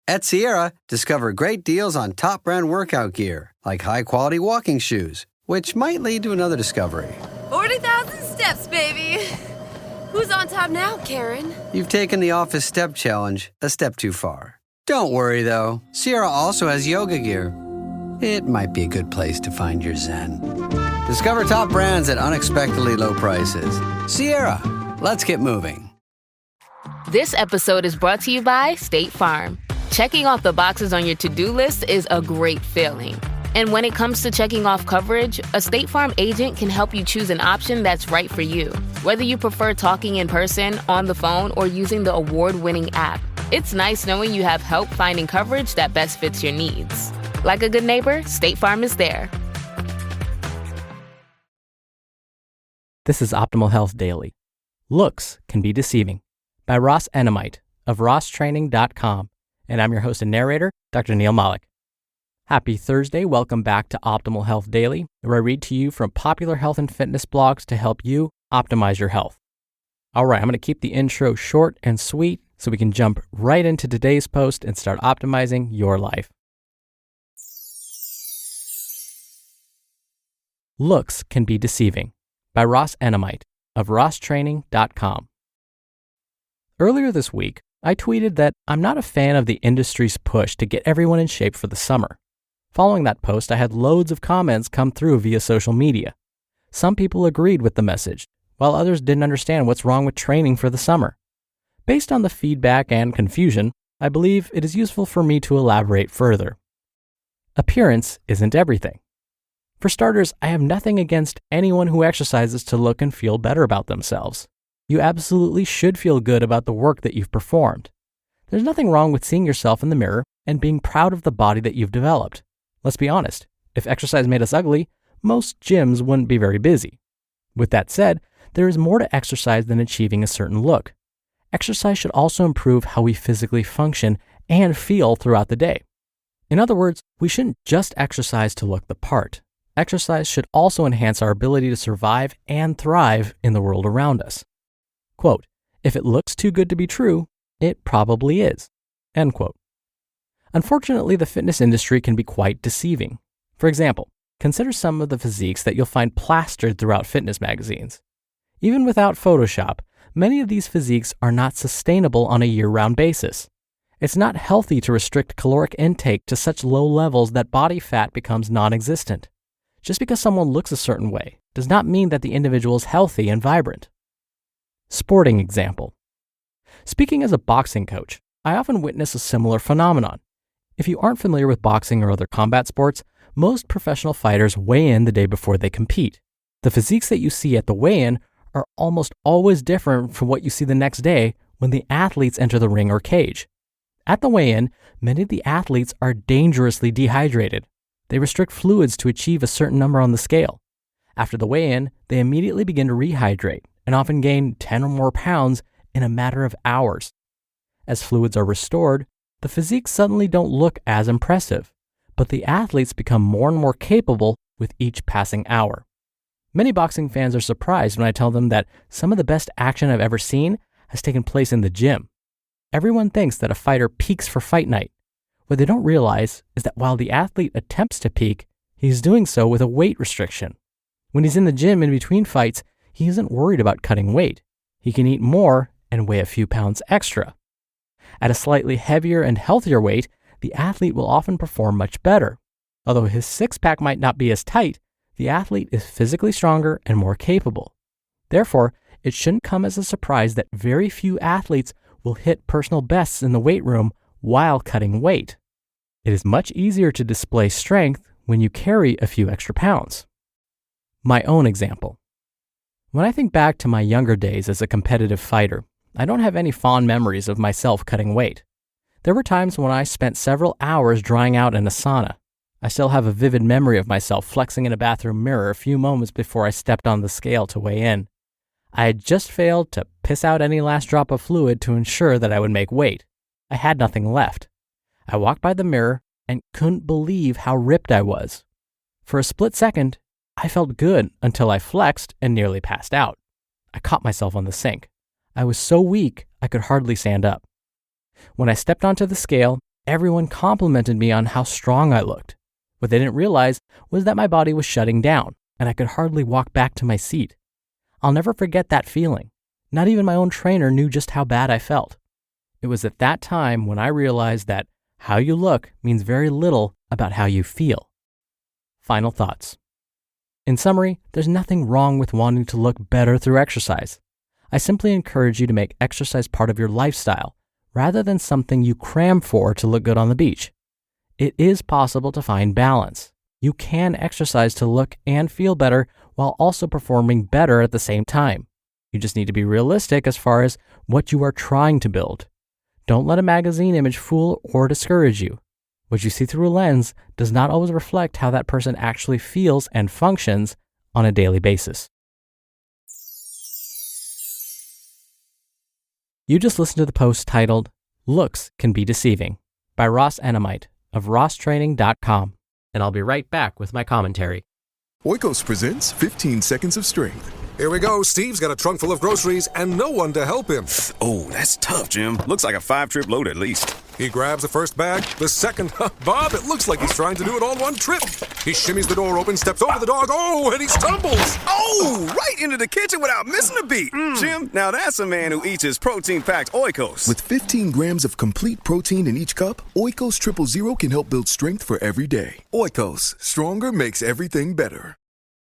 At Sierra, discover great deals on top brand workout gear, like high-quality walking shoes, which might lead to another discovery. 40,000 steps, baby. Who's on top now, Karen? You've taken the office step challenge a step too far. Don't worry, though. Sierra also has yoga gear. It might be a good place to find your zen. Discover top brands at unexpectedly low prices. Sierra, let's get moving. This episode is brought to you by State Farm. Checking off the boxes on your to-do list is a great feeling. And when it comes to checking off coverage, a State Farm agent can help you choose an option that's right for you. Whether you prefer talking in person, on the phone, or using the award-winning app, it's nice knowing you have help finding coverage that best fits your needs. Like a good neighbor, State Farm is there. This is Optimal Health Daily. Looks can be deceiving, by Ross Enamait of rosstraining.com. And I'm your host and narrator, Dr. Neil Malik. Happy Thursday. Welcome back to Optimal Health Daily, where I read to you from popular health and fitness blogs to help you optimize your health. All right, I'm going to keep the intro short and sweet so we can jump right into today's post and start optimizing your life. Looks can be deceiving, by Ross Enamait of rosstraining.com. Earlier this week, I tweeted that I'm not a fan of the industry's push to get everyone in shape for the summer. Following that post, I had loads of comments come through via social media. Some people agreed with the message, while others didn't understand what's wrong with training for the summer. Based on the feedback and confusion, I believe it is useful for me to elaborate further. Appearance isn't everything. For starters, I have nothing against anyone who exercises to look and feel better about themselves. You absolutely should feel good about the work that you've performed. There's nothing wrong with seeing yourself in the mirror and being proud of the body that you've developed. Let's be honest, if exercise made us ugly, most gyms wouldn't be very busy. With that said, there is more to exercise than achieving a certain look. Exercise should also improve how we physically function and feel throughout the day. In other words, we shouldn't just exercise to look the part. Exercise should also enhance our ability to survive and thrive in the world around us. Quote, if it looks too good to be true, it probably is. End quote. Unfortunately, the fitness industry can be quite deceiving. For example, consider some of the physiques that you'll find plastered throughout fitness magazines. Even without Photoshop, many of these physiques are not sustainable on a year-round basis. It's not healthy to restrict caloric intake to such low levels that body fat becomes non-existent. Just because someone looks a certain way does not mean that the individual is healthy and vibrant. Sporting example. Speaking as a boxing coach, I often witness a similar phenomenon. If you aren't familiar with boxing or other combat sports, most professional fighters weigh in the day before they compete. The physiques that you see at the weigh-in are almost always different from what you see the next day when the athletes enter the ring or cage. At the weigh-in, many of the athletes are dangerously dehydrated. They restrict fluids to achieve a certain number on the scale. After the weigh-in, they immediately begin to rehydrate and often gain 10 or more pounds in a matter of hours. As fluids are restored, the physiques suddenly don't look as impressive, but the athletes become more and more capable with each passing hour. Many boxing fans are surprised when I tell them that some of the best action I've ever seen has taken place in the gym. Everyone thinks that a fighter peaks for fight night. What they don't realize is that while the athlete attempts to peak, he's doing so with a weight restriction. When he's in the gym in between fights, he isn't worried about cutting weight. He can eat more and weigh a few pounds extra. At a slightly heavier and healthier weight, the athlete will often perform much better. Although his six-pack might not be as tight, the athlete is physically stronger and more capable. Therefore, it shouldn't come as a surprise that very few athletes will hit personal bests in the weight room while cutting weight. It is much easier to display strength when you carry a few extra pounds. My own example. When I think back to my younger days as a competitive fighter, I don't have any fond memories of myself cutting weight. There were times when I spent several hours drying out in a sauna. I still have a vivid memory of myself flexing in a bathroom mirror a few moments before I stepped on the scale to weigh in. I had just failed to piss out any last drop of fluid to ensure that I would make weight. I had nothing left. I walked by the mirror and couldn't believe how ripped I was. For a split second, I felt good until I flexed and nearly passed out. I caught myself on the sink. I was so weak, I could hardly stand up. When I stepped onto the scale, everyone complimented me on how strong I looked. What they didn't realize was that my body was shutting down, and I could hardly walk back to my seat. I'll never forget that feeling. Not even my own trainer knew just how bad I felt. It was at that time when I realized that how you look means very little about how you feel. Final thoughts. In summary, there's nothing wrong with wanting to look better through exercise. I simply encourage you to make exercise part of your lifestyle, rather than something you cram for to look good on the beach. It is possible to find balance. You can exercise to look and feel better while also performing better at the same time. You just need to be realistic as far as what you are trying to build. Don't let a magazine image fool or discourage you. What you see through a lens does not always reflect how that person actually feels and functions on a daily basis. You just listened to the post titled, "Looks Can Be Deceiving" by Ross Enamait of rosstraining.com, and I'll be right back with my commentary. Oikos presents 15 Seconds of Strength. Here we go. Steve's got a trunk full of groceries and no one to help him. Oh, that's tough, Jim. Looks like a 5-trip load at least. He grabs the first bag, the second. Bob, it looks like he's trying to do it all in one trip. He shimmies the door open, steps over the dog, and he stumbles. Oh, right into the kitchen without missing a beat. Jim, now that's a man who eats his protein-packed Oikos. With 15 grams of complete protein in each cup, Oikos Triple Zero can help build strength for every day. Oikos, stronger makes everything better.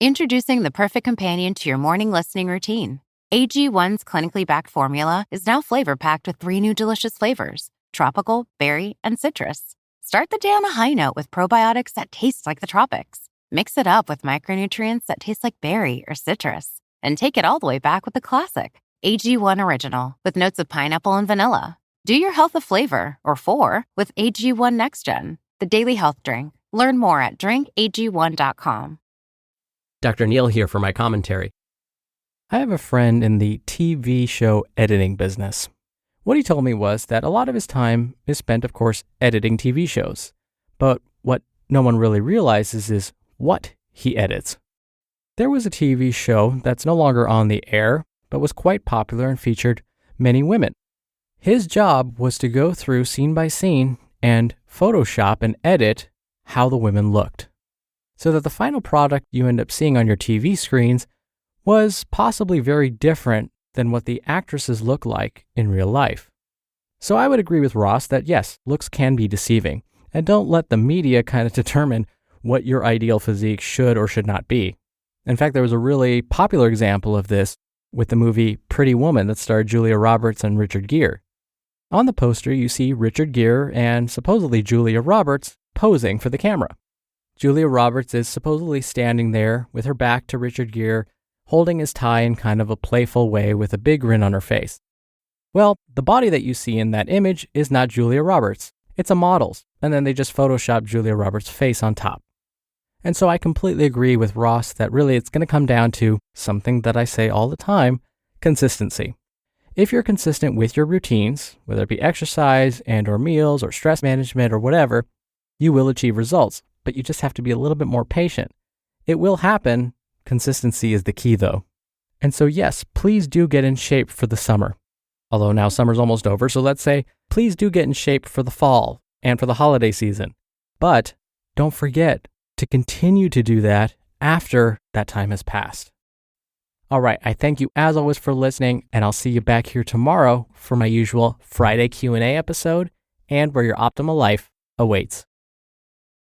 Introducing the perfect companion to your morning listening routine. AG1's clinically backed formula is now flavor-packed with 3 new delicious flavors: tropical, berry, and citrus. Start the day on a high note with probiotics that taste like the tropics. Mix it up with micronutrients that taste like berry or citrus. And take it all the way back with the classic AG1 Original with notes of pineapple and vanilla. Do your health a flavor, or 4, with AG1 Next Gen, the daily health drink. Learn more at drinkag1.com. Dr. Neil here for my commentary. I have a friend in the TV show editing business. What he told me was that a lot of his time is spent, of course, editing TV shows. But what no one really realizes is what he edits. There was a TV show that's no longer on the air, but was quite popular and featured many women. His job was to go through scene by scene and Photoshop and edit how the women looked, so that the final product you end up seeing on your TV screens was possibly very different than what the actresses look like in real life. So I would agree with Ross that yes, looks can be deceiving, and don't let the media kind of determine what your ideal physique should or should not be. In fact, there was a really popular example of this with the movie Pretty Woman that starred Julia Roberts and Richard Gere. On the poster, you see Richard Gere and supposedly Julia Roberts posing for the camera. Julia Roberts is supposedly standing there with her back to Richard Gere, holding his tie in kind of a playful way with a big grin on her face. Well, the body that you see in that image is not Julia Roberts. It's a model's, and then they just photoshopped Julia Roberts' face on top. And so I completely agree with Ross that really it's going to come down to something that I say all the time, consistency. If you're consistent with your routines, whether it be exercise and or meals or stress management or whatever, you will achieve results, but you just have to be a little bit more patient. It will happen. Consistency is the key though. And so yes, please do get in shape for the summer. Although now summer's almost over, so let's say, please do get in shape for the fall and for the holiday season. But don't forget to continue to do that after that time has passed. All right, I thank you as always for listening, and I'll see you back here tomorrow for my usual Friday Q&A episode and where your optimal life awaits.